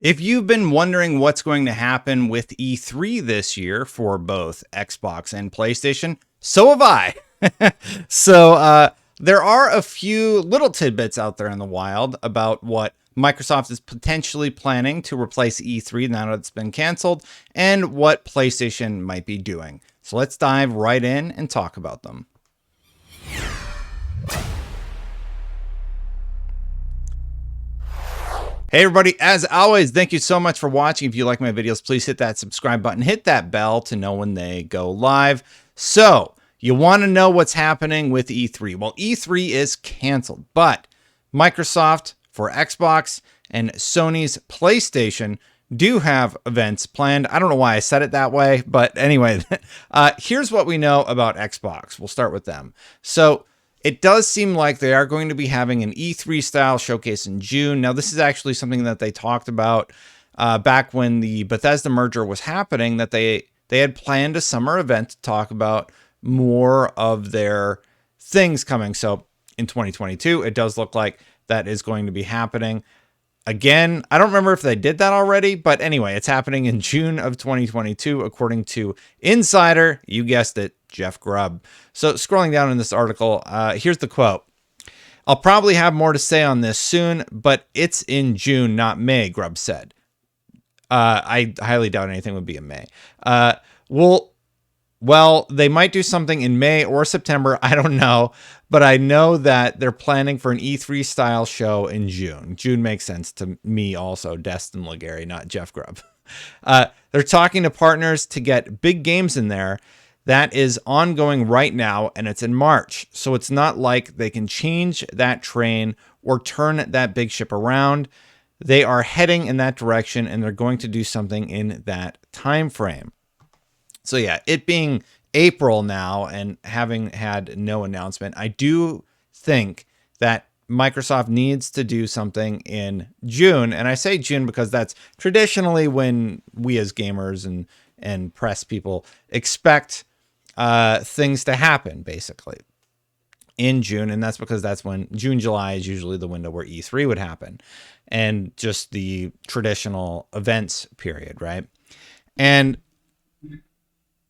If you've been wondering what's going to happen with E3 this year for both Xbox and PlayStation, so have I. There are a few little tidbits out there in the wild about what Microsoft is potentially planning to replace E3 now that it's been canceled, and what PlayStation might be doing. So let's dive right in and talk about them. Hey everybody, as always, thank you so much for watching. If you like my videos, please hit that subscribe button, hit that bell to know when they go live. So, you want to know what's happening with E3. Well, E3 is canceled, but Microsoft for Xbox and Sony's PlayStation do have events planned. I don't know why I said it that way, but anyway, here's what we know about Xbox. We'll start with them. So, it does seem like they are going to be having an E3 style showcase in June. Now, this is actually something that they talked about back when the Bethesda merger was happening, that they had planned a summer event to talk about more of their things coming. So in 2022, it does look like that is going to be happening. Again, I don't remember if they did that already, but anyway, it's happening in June of 2022, according to Insider. You guessed it, Jeff Grubb. So scrolling down in this article, here's the quote. "I'll probably have more to say on this soon, but it's in June, not May," Grubb said. I highly doubt anything would be in May. Well, they might do something in May or September. I don't know. But I know that they're planning for an E3 style show in June. June makes sense to me also. Destin Legary, not Jeff Grubb. They're talking to partners to get big games in there. That is ongoing right now, and it's in March. So it's not like they can change that train or turn that big ship around. They are heading in that direction, and they're going to do something in that time frame. So yeah, it being April now and having had no announcement, I do think that Microsoft needs to do something in June. And I say June because that's traditionally when we as gamers and press people expect things to happen, basically, in June. And that's because that's when June, July is usually the window where E3 would happen, and just the traditional events period, right? And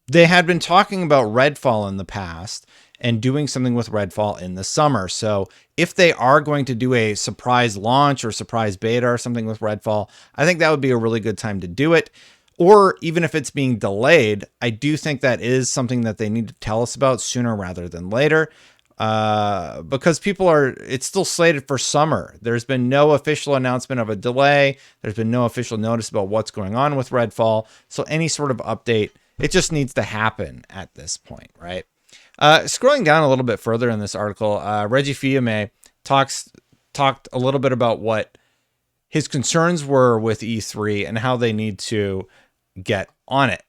they had been talking about Redfall in the past and doing something with Redfall in the summer. So if they are going to do a surprise launch or surprise beta or something with Redfall, I think that would be a really good time to do it. Or even if it's being delayed, I do think that is something that they need to tell us about sooner rather than later. Because it's still slated for summer. There's been no official announcement of a delay. There's been no official notice about what's going on with Redfall. So any sort of update, it just needs to happen at this point, right? Scrolling down a little bit further in this article, Reggie Fils-Aimé talked a little bit about what his concerns were with E3 and how they need to get on it.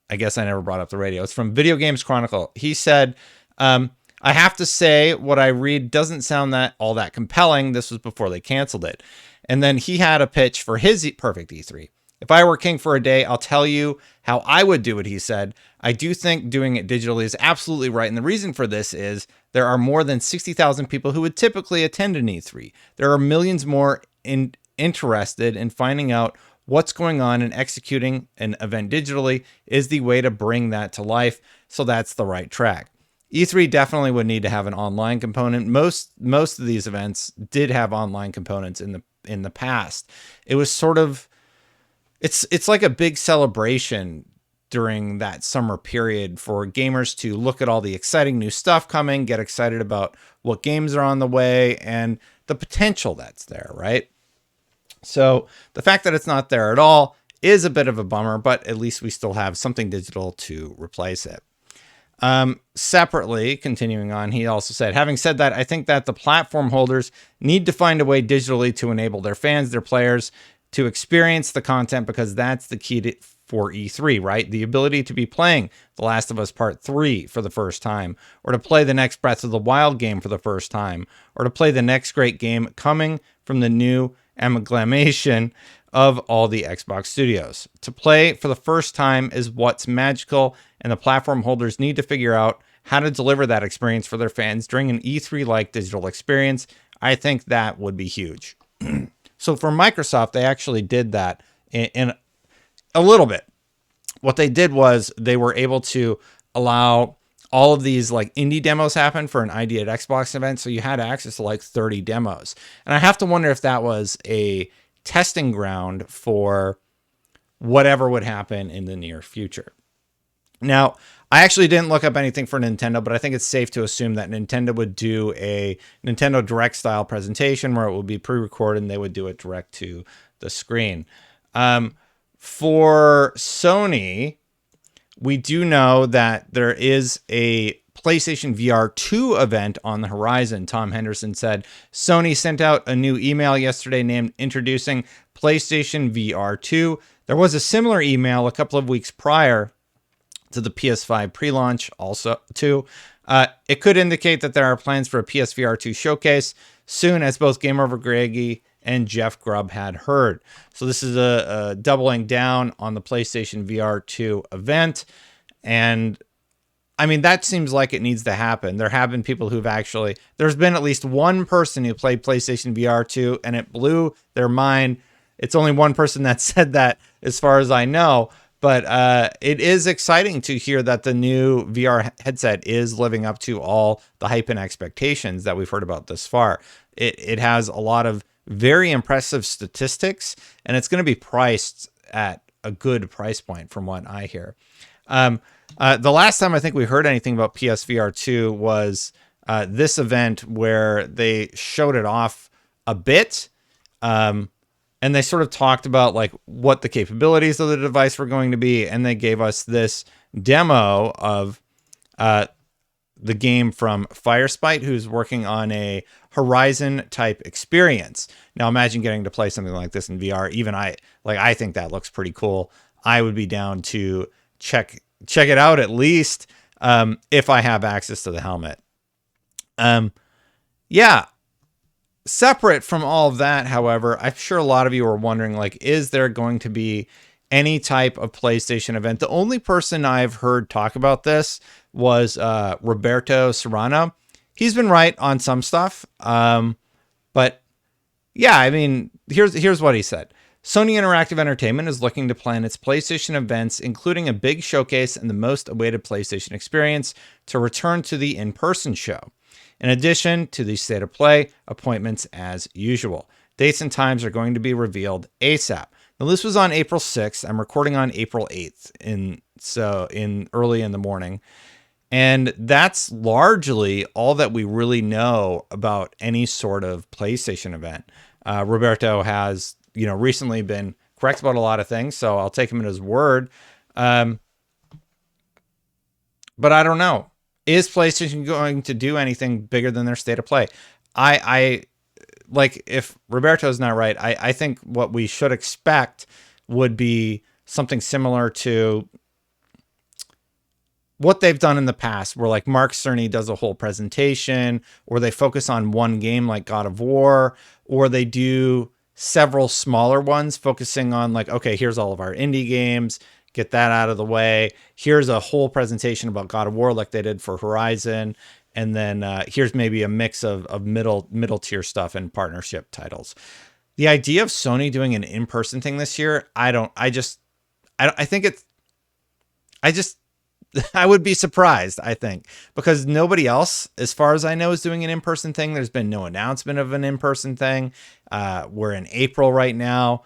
I guess I never brought up the radio. It's from Video Games Chronicle. He said, "I have to say what I read doesn't sound all that compelling." This was before they canceled it. And then he had a pitch for his perfect E3. "If I were king for a day, I'll tell you how I would do it," he said. "I do think doing it digitally is absolutely right. And the reason for this is there are more than 60,000 people who would typically attend an E3. There are millions more interested in finding out what's going on, and executing an event digitally is the way to bring that to life. So that's the right track. E3 definitely would need to have an online component. Most of these events did have online components in the past. It was sort of, it's like a big celebration during that summer period for gamers to look at all the exciting new stuff coming, get excited about what games are on the way, and the potential that's there, right? So the fact that it's not there at all is a bit of a bummer, but at least we still have something digital to replace it. Separately, continuing on, he also said, "Having said that, I think that the platform holders need to find a way digitally to enable their fans, their players, to experience the content, because that's the key for E3, right? The ability to be playing The Last of Us Part 3 for the first time, or to play the next Breath of the Wild game for the first time, or to play the next great game coming from the new amalgamation of all the Xbox studios. To play for the first time is what's magical, and the platform holders need to figure out how to deliver that experience for their fans during an E3-like digital experience. I think that would be huge." So for Microsoft, they actually did that in a little bit. What they did was they were able to allow all of these like indie demos happen for an ID at Xbox event. So you had access to like 30 demos. And I have to wonder if that was a testing ground for whatever would happen in the near future. Now, I actually didn't look up anything for Nintendo, but I think it's safe to assume that Nintendo would do a Nintendo Direct style presentation where it would be pre-recorded and they would do it direct to the screen. For Sony, we do know that there is a PlayStation VR2 event on the horizon. Tom Henderson said Sony sent out a new email yesterday named introducing PlayStation VR2. There was a similar email a couple of weeks prior to the PS5 pre-launch also too. It could indicate that there are plans for a PSVR2 showcase soon, as both Game Over Greggy and Jeff Grubb had heard. So this is a doubling down on the PlayStation VR2 event. And I mean, that seems like it needs to happen. There have been people who've actually, there's been at least one person who played PlayStation VR2 and it blew their mind. It's only one person that said that as far as I know. But it is exciting to hear that the new VR headset is living up to all the hype and expectations that we've heard about this far. It has a lot of very impressive statistics, and it's going to be priced at a good price point from what I hear. The last time I think we heard anything about PSVR 2 was this event where they showed it off a bit. And they sort of talked about like what the capabilities of the device were going to be. And they gave us this demo of the game from Firespite, who's working on a Horizon type experience. Now imagine getting to play something like this in VR. Even I think that looks pretty cool. I would be down to check it out at least if I have access to the helmet. Yeah. Separate from all of that, however, I'm sure a lot of you are wondering, like, is there going to be any type of PlayStation event? The only person I've heard talk about this was Roberto Serrano. He's been right on some stuff. But yeah, I mean, here's what he said. Sony Interactive Entertainment is looking to plan its PlayStation events, including a big showcase and the most awaited PlayStation experience, to return to the in-person show. In addition to the state of play appointments as usual. Dates and times are going to be revealed ASAP. Now this was on April 6th. I'm recording on April 8th, in early in the morning. And that's largely all that we really know about any sort of PlayStation event. Roberto has, recently been correct about a lot of things, so I'll take him at his word. But I don't know. Is PlayStation going to do anything bigger than their state of play? I like, if Roberto's not right, I think what we should expect would be something similar to what they've done in the past, where like Mark Cerny does a whole presentation, or they focus on one game like God of War, or they do several smaller ones focusing on like, okay, here's all of our indie games. Get that out of the way. Here's a whole presentation about God of War like they did for Horizon. And then here's maybe a mix of middle tier stuff and partnership titles. The idea of Sony doing an in-person thing this year, I would be surprised, I think, because nobody else, as far as I know, is doing an in-person thing. There's been no announcement of an in-person thing. We're in April right now.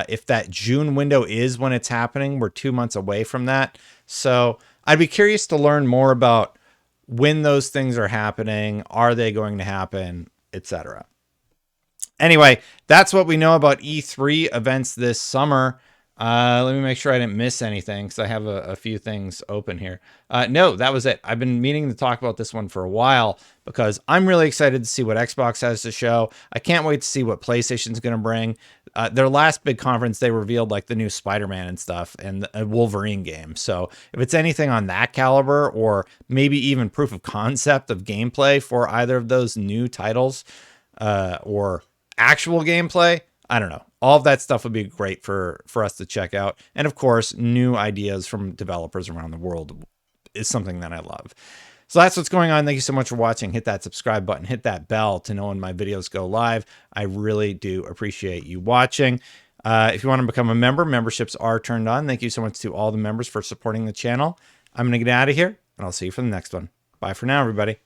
If that June window is when it's happening, we're 2 months away from that. So I'd be curious to learn more about when those things are happening. Are they going to happen, etc. Anyway, that's what we know about E3 events this summer. Let me make sure I didn't miss anything because I have a few things open here. No, that was it. I've been meaning to talk about this one for a while because I'm really excited to see what Xbox has to show. I can't wait to see what PlayStation's going to bring. Their last big conference, they revealed like the new Spider-Man and stuff and a Wolverine game. So if it's anything on that caliber, or maybe even proof of concept of gameplay for either of those new titles, or actual gameplay, I don't know. All of that stuff would be great for us to check out. And of course, new ideas from developers around the world is something that I love. So that's what's going on. Thank you so much for watching. Hit that subscribe button, hit that bell to know when my videos go live. I really do appreciate you watching. If you want to become a member, memberships are turned on. Thank you so much to all the members for supporting the channel. I'm going to get out of here, and I'll see you for the next one. Bye for now, everybody.